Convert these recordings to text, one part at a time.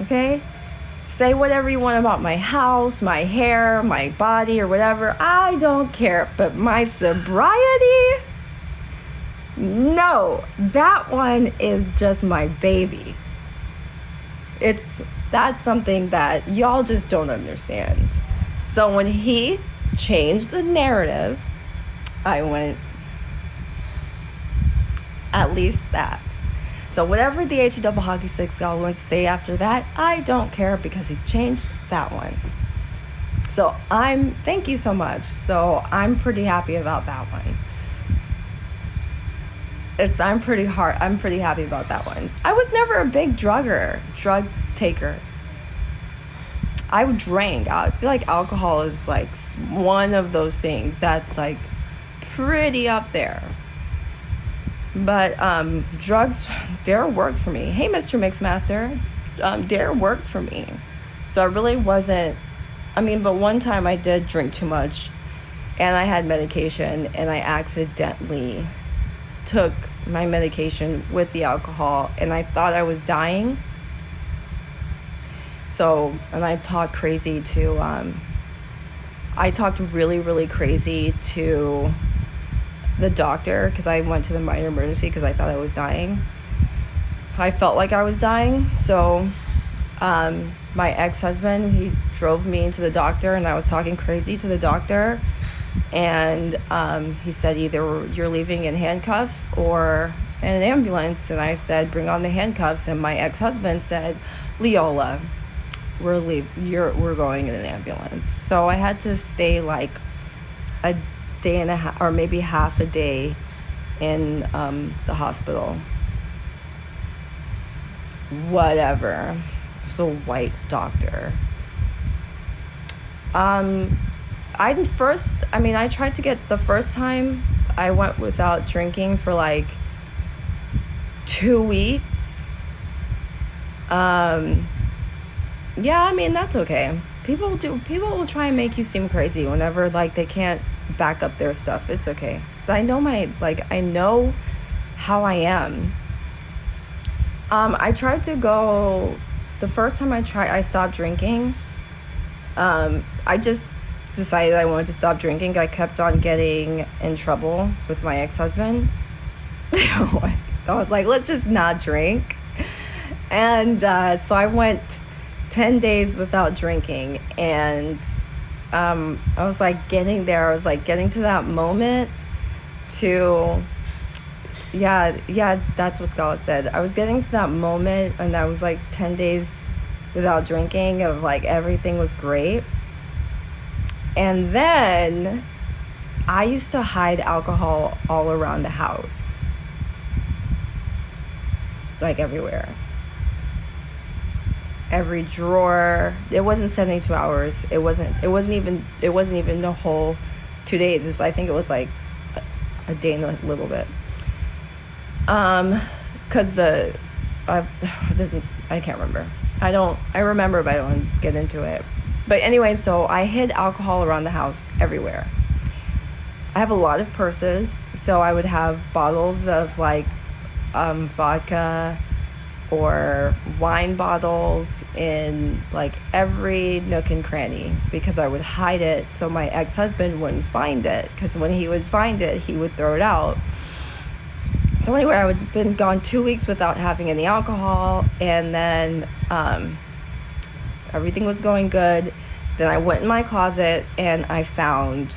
Okay? Say whatever you want about my house, my hair, my body, or whatever. I don't care. But my sobriety? No, that one is just my baby. That's something that y'all just don't understand. So when he changed the narrative, I went, at least that. So whatever the HE double hockey sticks y'all wants to say after that, I don't care because he changed that one. So thank you so much. So I'm pretty happy about that one. I'm pretty happy about that one. I was never a big drug taker. I drank. I feel like alcohol is like one of those things that's like pretty up there. But drugs, dare work for me. Hey, Mr. Mixmaster, dare work for me. So I really wasn't. But one time I did drink too much, and I had medication, and I accidentally took my medication with the alcohol, and I thought I was dying. So, and I talked crazy to, I talked really, really crazy to the doctor because I went to the minor emergency because I thought I was dying. I felt like I was dying. So, my ex-husband, he drove me into the doctor, and I was talking crazy to the doctor. And he said, either you're leaving in handcuffs or in an ambulance. And I said, bring on the handcuffs. And my ex-husband said, Leola, we're going in an ambulance. So I had to stay like a day and a half, or maybe half a day in the hospital. Whatever. It's a white doctor. I tried to get, the first time I went without drinking for like 2 weeks. That's okay. People will try and make you seem crazy whenever like they can't back up their stuff. It's okay. But I know how I am. I tried to go, the first time I stopped drinking. I just decided I wanted to stop drinking. I kept on getting in trouble with my ex-husband. I was like, let's just not drink. And so I went 10 days without drinking. And I was like getting there. I was like getting to that moment to, yeah, that's what Scarlett said. I was getting to that moment, and I was like 10 days without drinking, of like everything was great. And then I used to hide alcohol all around the house, like everywhere, every drawer. It wasn't 72 hours. It wasn't even the whole 2 days. I think it was like a day and a little bit. Cause I can't remember. I remember, but I don't get into it. But anyway, so I hid alcohol around the house everywhere. I have a lot of purses, so I would have bottles of like vodka or wine bottles in like every nook and cranny, because I would hide it so my ex-husband wouldn't find it, because when he would find it, he would throw it out. So anyway, I would have been gone 2 weeks without having any alcohol, and then everything was going good. Then I went in my closet and I found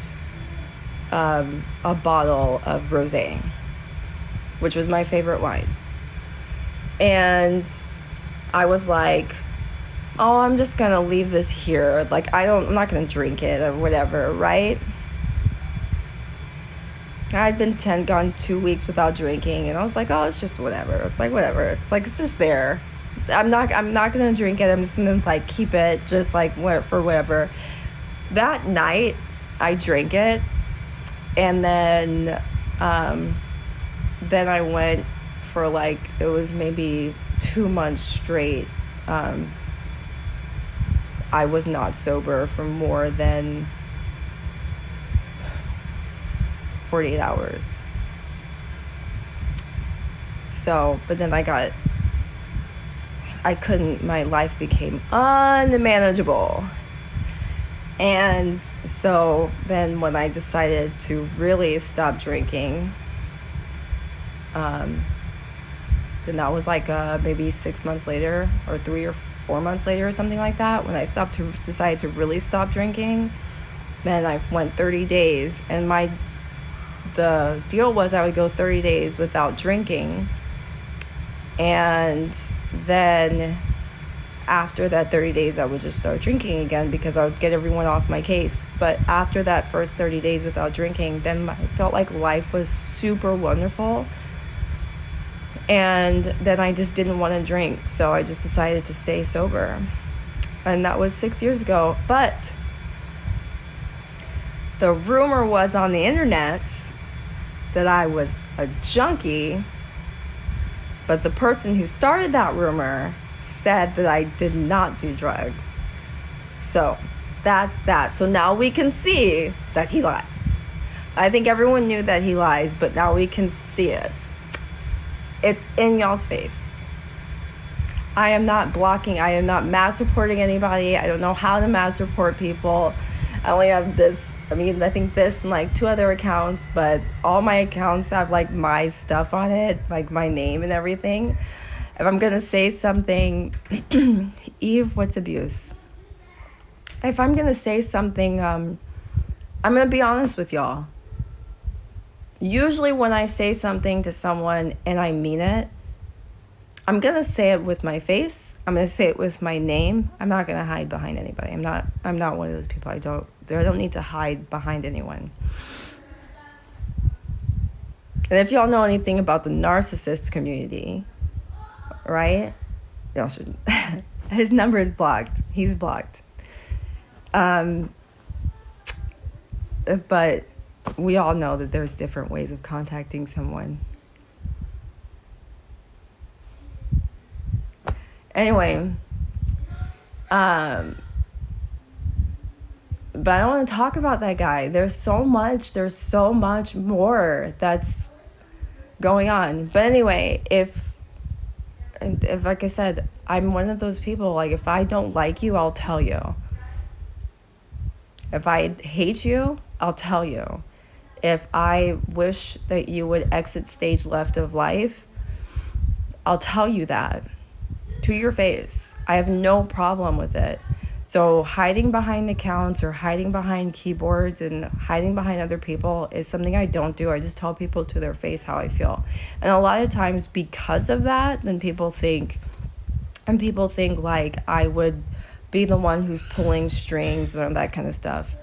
a bottle of rosé, which was my favorite wine. And I was like, oh, I'm just gonna leave this here. Like, I'm not gonna drink it or whatever, right? I'd been gone 2 weeks without drinking, and I was like, oh, it's just whatever. It's like whatever. It's like, it's just there. I'm not gonna drink it. I'm just gonna like keep it, just like for whatever. That night, I drank it, and then I went for like, it was maybe 2 months straight. I was not sober for more than 48 hours. So, but then I got I couldn't, my life became unmanageable. And so then when I decided to really stop drinking, then that was like maybe 6 months later, or 3 or 4 months later, or something like that, when I decided to really stop drinking. Then I went 30 days, and the deal was I would go 30 days without drinking, and then after that 30 days I would just start drinking again, because I would get everyone off my case. But after that first 30 days without drinking, then I felt like life was super wonderful, and then I just didn't want to drink, so I just decided to stay sober. And that was 6 years ago. But the rumor was on the internet that I was a junkie, but the person who started that rumor said that I did not do drugs. So that's that. So now we can see that he lies. I think everyone knew that he lies, but now we can see it. It's in y'all's face. I am not blocking. I am not mass reporting anybody. I don't know how to mass report people. I only have this. I think this and like 2 other accounts, but all my accounts have like my stuff on it, like my name and everything. If I'm going to say something, Eve, what's abuse? If I'm going to say something, I'm going to be honest with y'all. Usually when I say something to someone and I mean it, I'm going to say it with my face. I'm going to say it with my name. I'm not going to hide behind anybody. I'm not one of those people. I don't need to hide behind anyone. And if y'all know anything about the narcissist community, right? Y'all should. His number is blocked. He's blocked. But we all know that there's different ways of contacting someone. Anyway, but I don't want to talk about that guy. There's so much more that's going on. But anyway, if like I said, I'm one of those people, like if I don't like you, I'll tell you. If I hate you, I'll tell you. If I wish that you would exit stage left of life, I'll tell you that to your face. I have no problem with it. So hiding behind accounts or hiding behind keyboards and hiding behind other people is something I don't do. I just tell people to their face how I feel. And a lot of times because of that, then people think like I would be the one who's pulling strings and that kind of stuff.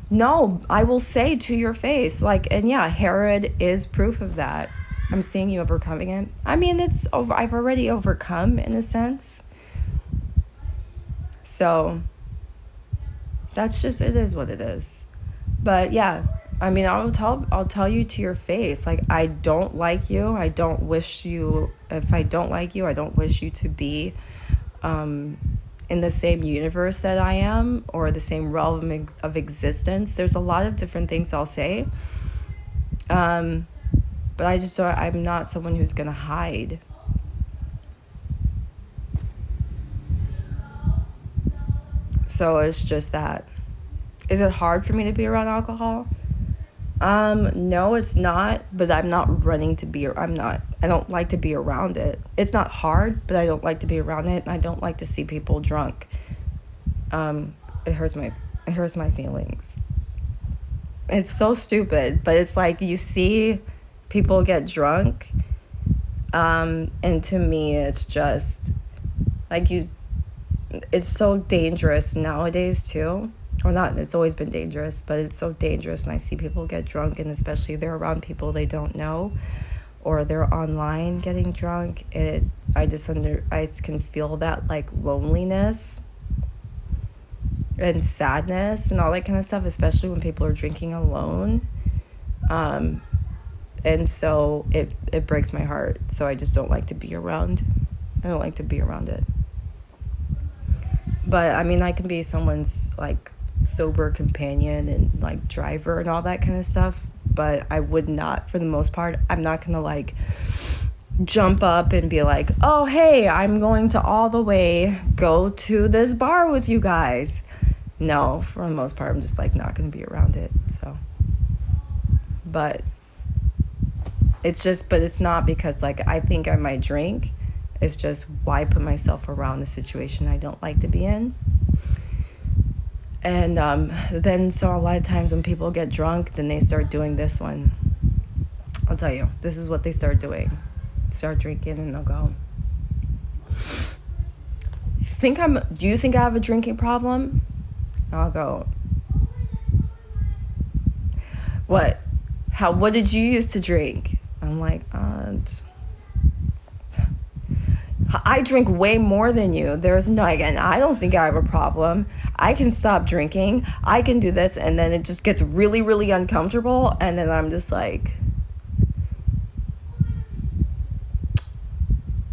No, I will say to your face, like, and yeah, Herod is proof of that. I'm seeing you overcoming it. I mean, I've already overcome in a sense. So that's just, it is what it is. But yeah, I mean, I'll tell you to your face, like, I don't like you. I don't wish you, if I don't like you, I don't wish you to be in the same universe that I am, or the same realm of existence. There's a lot of different things I'll say. But I'm not someone who's going to hide. So it's just that. Is it hard for me to be around alcohol? No, it's not, but I'm not running to I don't like to be around it. It's not hard, but I don't like to be around it, and I don't like to see people drunk. It hurts my feelings. It's so stupid, but it's like you see people get drunk, and to me it's just like it's so dangerous nowadays too. Or not, it's always been dangerous, but it's so dangerous, and I see people get drunk, and especially they're around people they don't know, or they're online getting drunk. I can feel that like loneliness and sadness and all that kind of stuff, especially when people are drinking alone. And so it breaks my heart. So I just don't like to be around. I don't like to be around it. But I mean, I can be someone's like sober companion and like driver and all that kind of stuff, but I would not, for the most part, I'm not gonna like jump up and be like, oh, hey, I'm going to all the way go to this bar with you guys. No, for the most part, I'm just like not going to be around it. So, but it's not because like I think I might drink. It's just why put myself around a situation I don't like to be in. And then so a lot of times when people get drunk, then they start doing this one. I'll tell you, this is what they start doing. Start drinking and they'll go, do you think I have a drinking problem? I'll go, what did you use to drink? I'm like, I drink way more than you. There's no, again, I don't think I have a problem. I can stop drinking. I can do this. And then it just gets really, really uncomfortable. And then I'm just like,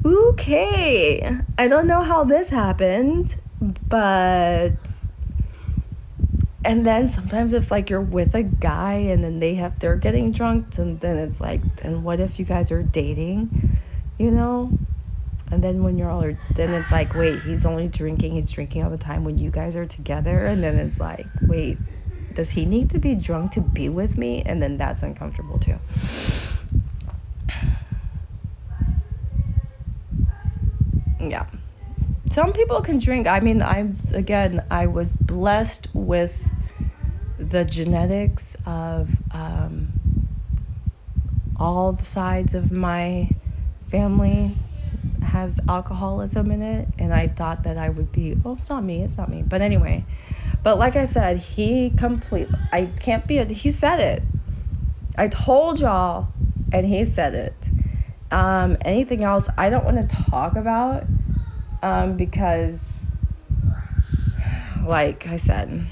okay, I don't know how this happened, but... And then sometimes if like you're with a guy and then they're getting drunk, and then it's like, then what if you guys are dating, you know? And then when then it's like, wait, he's drinking all the time when you guys are together. And then it's like, wait, does he need to be drunk to be with me? And then that's uncomfortable too. Yeah. Some people can drink. I mean, I was blessed with the genetics of all the sides of my family has alcoholism in it, and I thought that I would be, it's not me. But anyway, but like I said, he said it. I told y'all, and he said it. Anything else I don't want to talk about, because like I said,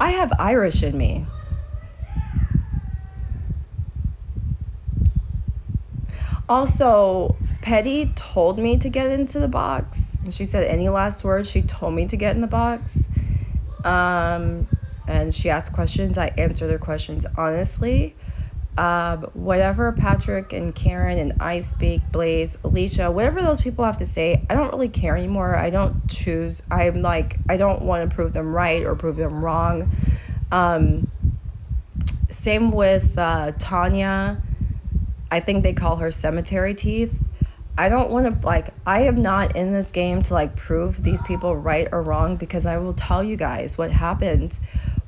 I have Irish in me. Also, Petty told me to get into the box. And she said any last words, she told me to get in the box. And she asked questions. I answered her questions honestly. Whatever Patrick and Karen and I speak, Blaze, Alicia, whatever those people have to say, I don't really care anymore. I don't choose. I'm like, I don't want to prove them right or prove them wrong. Same with Tanya. I think they call her cemetery teeth. I don't want to, I am not in this game to prove these people right or wrong, because I will tell you guys what happened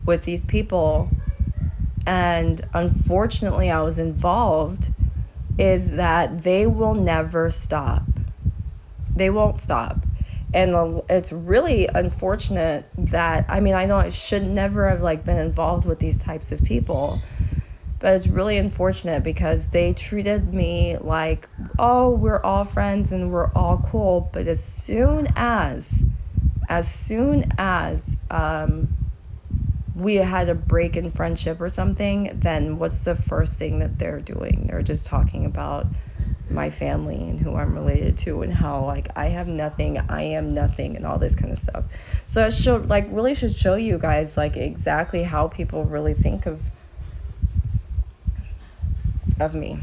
with these people. And unfortunately, I was involved, is that they will never stop. They won't stop. And it's really unfortunate that, I know I should never have been involved with these types of people. But it's really unfortunate because they treated me like, oh, we're all friends and we're all cool. But as soon as we had a break in friendship or something, then what's the first thing that they're doing? They're just talking about my family and who I'm related to and how I have nothing, I am nothing, and all this kind of stuff. So it should really should show you guys exactly how people really think of me.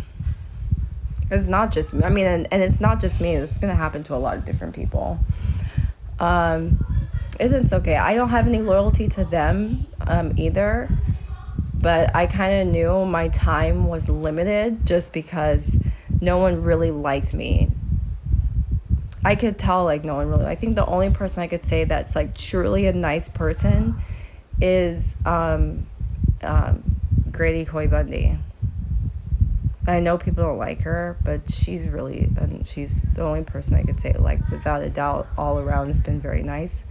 It's not just me. And it's not just me. It's going to happen to a lot of different people. It's okay. I don't have any loyalty to them either. But I kind of knew my time was limited just because no one really liked me. I could tell no one really. I think the only person I could say that's truly a nice person is Grady Coy Bundy. I know people don't like her, but she's the only person I could say, without a doubt, all around has been very nice.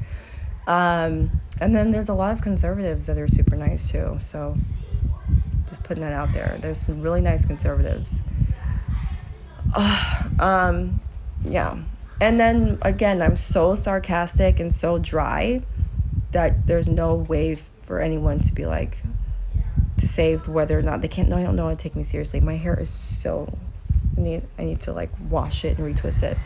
And then there's a lot of conservatives that are super nice too. So just putting that out there. There's some really nice conservatives. Yeah. And then again, I'm so sarcastic and so dry that there's no way for anyone to be to say whether or not they can't. No, I don't know how to take me seriously. My hair is so I need to wash it and retwist it.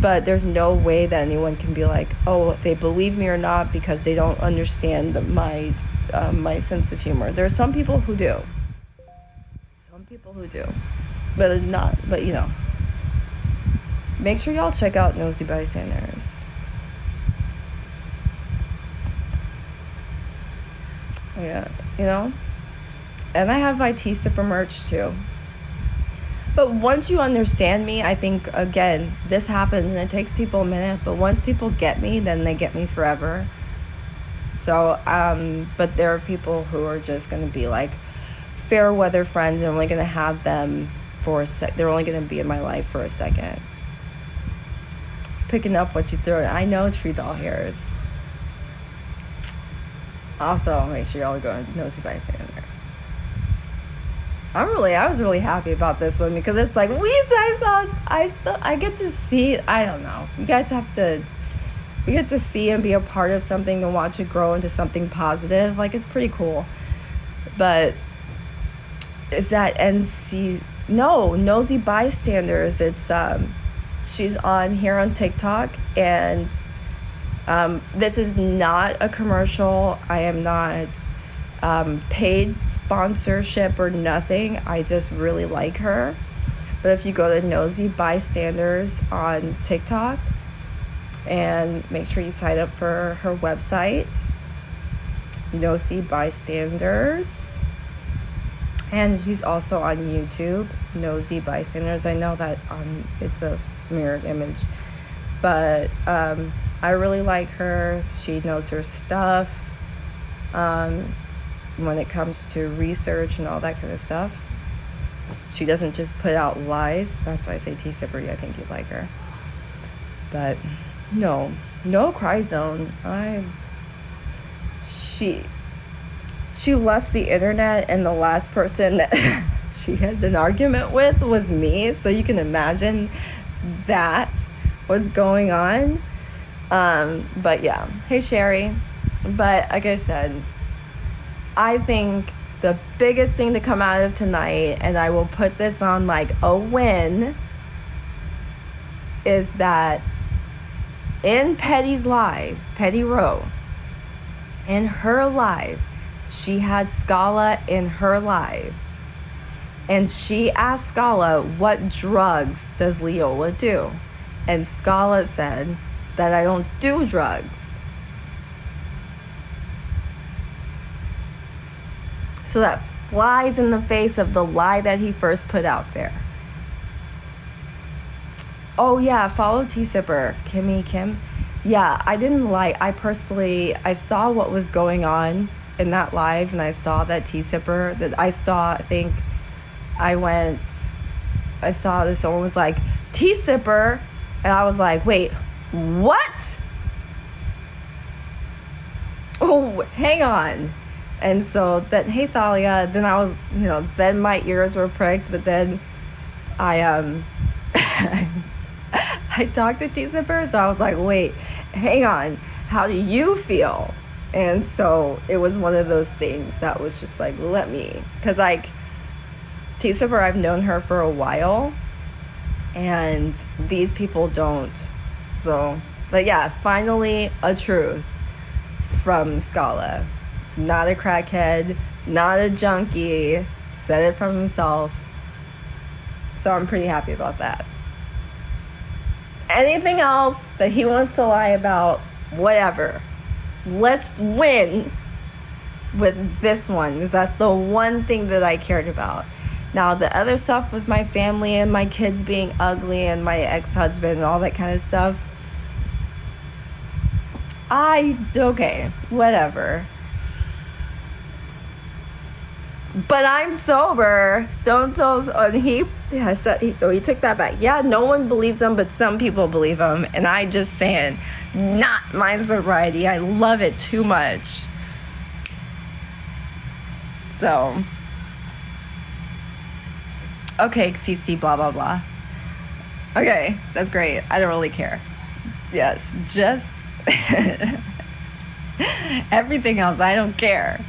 But there's no way that anyone can be oh, they believe me or not, because they don't understand my sense of humor. There are some people who do. But not, but you know. Make sure y'all check out Nosy Bystanders. Yeah, you know? And I have my Tea Sipper merch too. But once you understand me, I think, again, this happens and it takes people a minute, but once people get me, then they get me forever. So, but there are people who are just going to be like fair weather friends, and I'm only going to have them for a sec. They're only going to be in my life for a second. Picking up what you throw. I know Tree Doll Hairs. Also, make sure y'all are going to Nosy Bystanders. I was really happy about this one because it's like, I get to see, I don't know. You guys we get to see and be a part of something and watch it grow into something positive. Like, it's pretty cool. But is that Nosy Bystanders. It's, she's on here on TikTok, and this is not a commercial. I am not paid sponsorship or nothing. I just really like her. But if you go to Nosy Bystanders on TikTok, and make sure you sign up for her website, Nosy Bystanders. And she's also on YouTube, Nosy Bystanders. I know that it's a mirrored image, but I really like her. She knows her stuff when it comes to research and all that kind of stuff. She doesn't just put out lies. That's why I say Tea Sipper. I think you'd like her. But no cry zone. She left the internet, and the last person that she had an argument with was me. So you can imagine what's going on. But yeah. Hey, Sherry. But like I said, I think the biggest thing to come out of tonight, and I will put this on like a win, is that in Petty's live, Petty Rowe, in her live, she had Scala in her live. And she asked Scala, what drugs does Leola do? And Scala said that I don't do drugs. So that flies in the face of the lie that he first put out there. Oh yeah, follow Tea Sipper, Kim. Yeah, I saw what was going on in that live, and I saw that Tea Sipper, I saw that someone was like, Tea Sipper, and I was like, wait, what? Oh, hang on. And so that, hey Thalia, then I was, then my ears were pricked, but then I I talked to Tea Sipper, so I was like, wait, hang on, how do you feel? And so it was one of those things that was just like, because like Tea Sipper, I've known her for a while, and these people don't. So, but yeah, finally a truth from Scala. Not a crackhead, not a junkie, said it from himself. So I'm pretty happy about that. Anything else that he wants to lie about, whatever. Let's win with this one, because that's the one thing that I cared about. Now, the other stuff with my family and my kids being ugly and my ex-husband and all that kind of stuff, okay, whatever. But I'm sober. Stone Soul, so he took that back. Yeah, no one believes him, but some people believe him. And I just saying, not my sobriety. I love it too much. So, okay, CC, blah, blah, blah. Okay, that's great. I don't really care. Yes, just everything else, I don't care.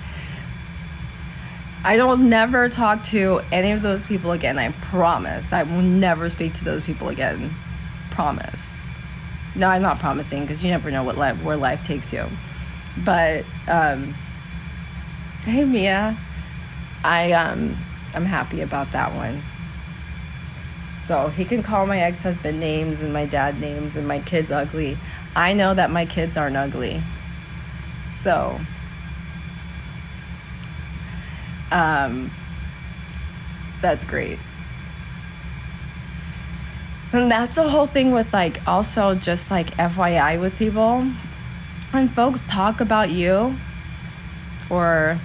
I will never talk to any of those people again. I promise. I will never speak to those people again. Promise. No, I'm not promising, because you never know where life takes you. But hey, Mia, I'm happy about that one. So he can call my ex-husband names and my dad names and my kids ugly. I know that my kids aren't ugly. So, that's great. And that's the whole thing with, like, also just, like, FYI with people. When folks talk about you or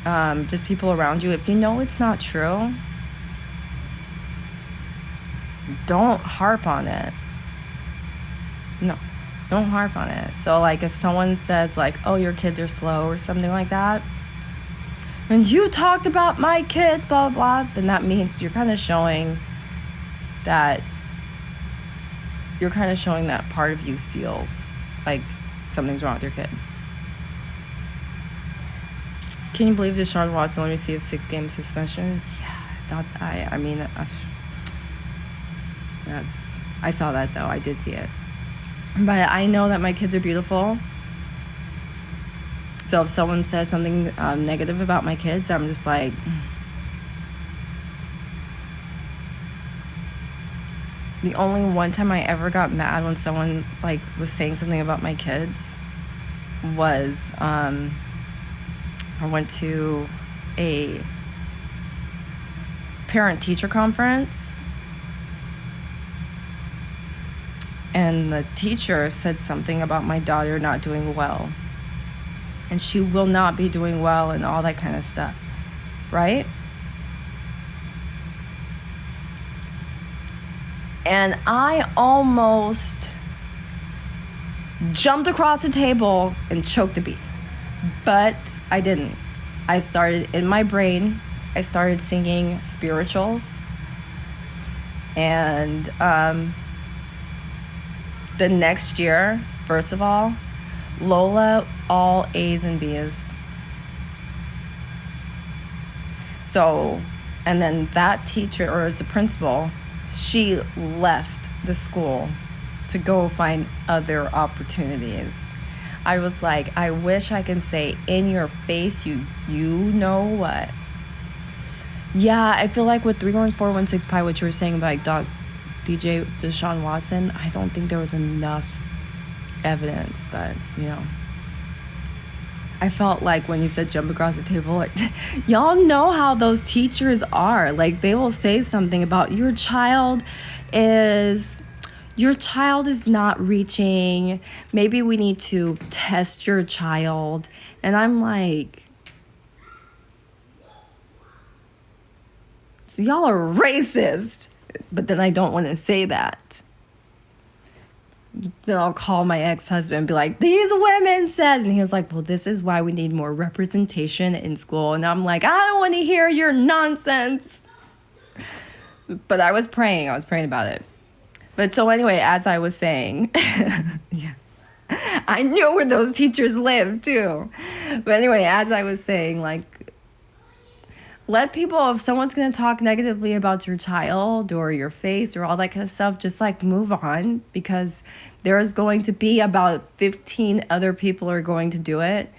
just people around you, if you know it's not true, don't harp on it. No, don't harp on it. So, like, if someone says, like, oh, your kids are slow or something like that, and you talked about my kids, blah, blah, blah, then that means you're kind of showing that part of you feels like something's wrong with your kid. Can you believe Deshaun Watson only received 6-game suspension? Yeah, I saw that, though. I did see it. But I know that my kids are beautiful. So if someone says something negative about my kids, I'm just like... The only one time I ever got mad when someone, like, was saying something about my kids was... I went to a parent-teacher conference, and the teacher said something about my daughter not doing well, and she will not be doing well and all that kind of stuff, right? And I almost jumped across the table and choked a beat, but I didn't. I started, in my brain, I started singing spirituals. And the next year, first of all, Lola, all A's and B's. So, and then that teacher, or as the principal, she left the school to go find other opportunities. I was like, I wish I can say in your face, you know what? Yeah, I feel like with 31416 Pi, what you were saying about, like, DJ Deshaun Watson, I don't think there was enough evidence, but, you know. I felt like when you said jump across the table, like, y'all know how those teachers are. Like, they will say something about your child is not reaching. Maybe we need to test your child. And I'm like, so y'all are racist. But then I don't want to say that. Then I'll call my ex-husband and be like, these women said, and he was like, well, this is why we need more representation in school. And I'm like, I don't want to hear your nonsense. But I was praying about it. But so anyway, as I was saying, yeah, I knew where those teachers lived too. But anyway, as I was saying, like, let people, if someone's going to talk negatively about your child or your face or all that kind of stuff, just, like, move on, because there's going to be about 15 other people are going to do it.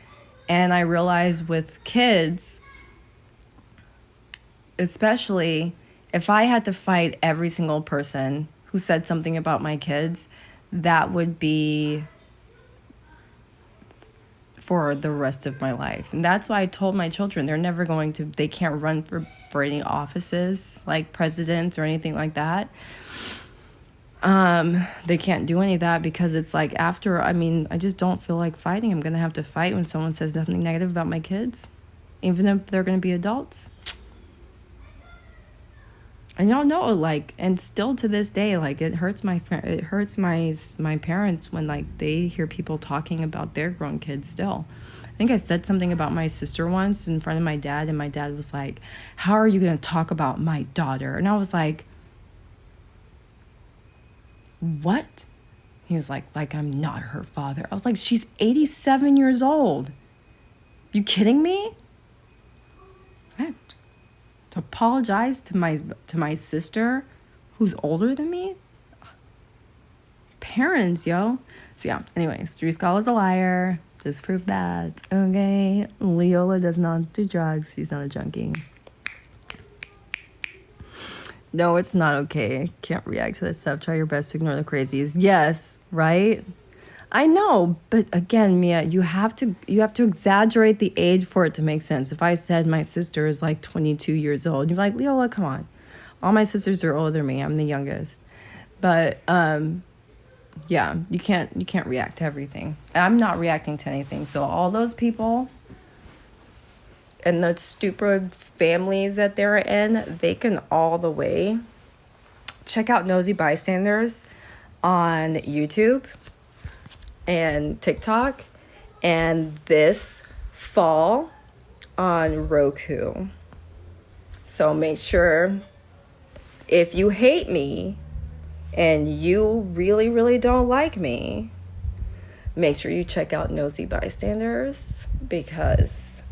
And I realize with kids, especially if I had to fight every single person who said something about my kids, that would be for the rest of my life. And that's why I told my children they can't run for any offices like presidents or anything like that. They can't do any of that, because it's like I just don't feel like fighting. I'm going to have to fight when someone says nothing negative about my kids, even if they're going to be adults. And y'all know, like, and still to this day, like, it hurts my parents when, like, they hear people talking about their grown kids still. I think I said something about my sister once in front of my dad, and my dad was like, how are you going to talk about my daughter? And I was like, what? He was like I'm not her father. I was like, she's 87 years old. You kidding me? To apologize to my sister who's older than me? Parents, yo. So yeah, anyways, Street Skull is a liar. Just prove that. Okay. Leola does not do drugs. She's not a junkie. No, it's not okay. Can't react to that stuff. Try your best to ignore the crazies. Yes, right? I know, but again, Mia, you have to exaggerate the age for it to make sense. If I said my sister is like 22 years old, you're like, Leola, come on. All my sisters are older than me. I'm the youngest. But yeah, you can't react to everything. I'm not reacting to anything. So all those people and the stupid families that they're in, they can all the way check out Nosy Bystanders on YouTube and TikTok, and this fall on Roku. So make sure, if you hate me and you really, really don't like me, make sure you check out Nosy Bystanders, because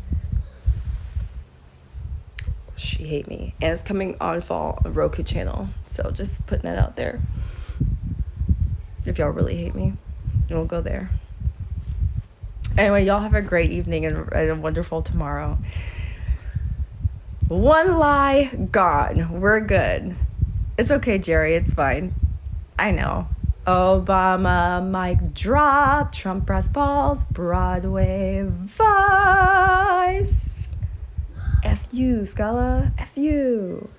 she hate me. And it's coming on fall on Roku channel. So just putting that out there. If y'all really hate me, we'll go there. Anyway, y'all have a great evening and a wonderful tomorrow. One lie gone. We're good. It's okay, Jerry. It's fine. I know. Obama mic drop. Trump brass balls. Broadway Vice. F you, Scala. F you.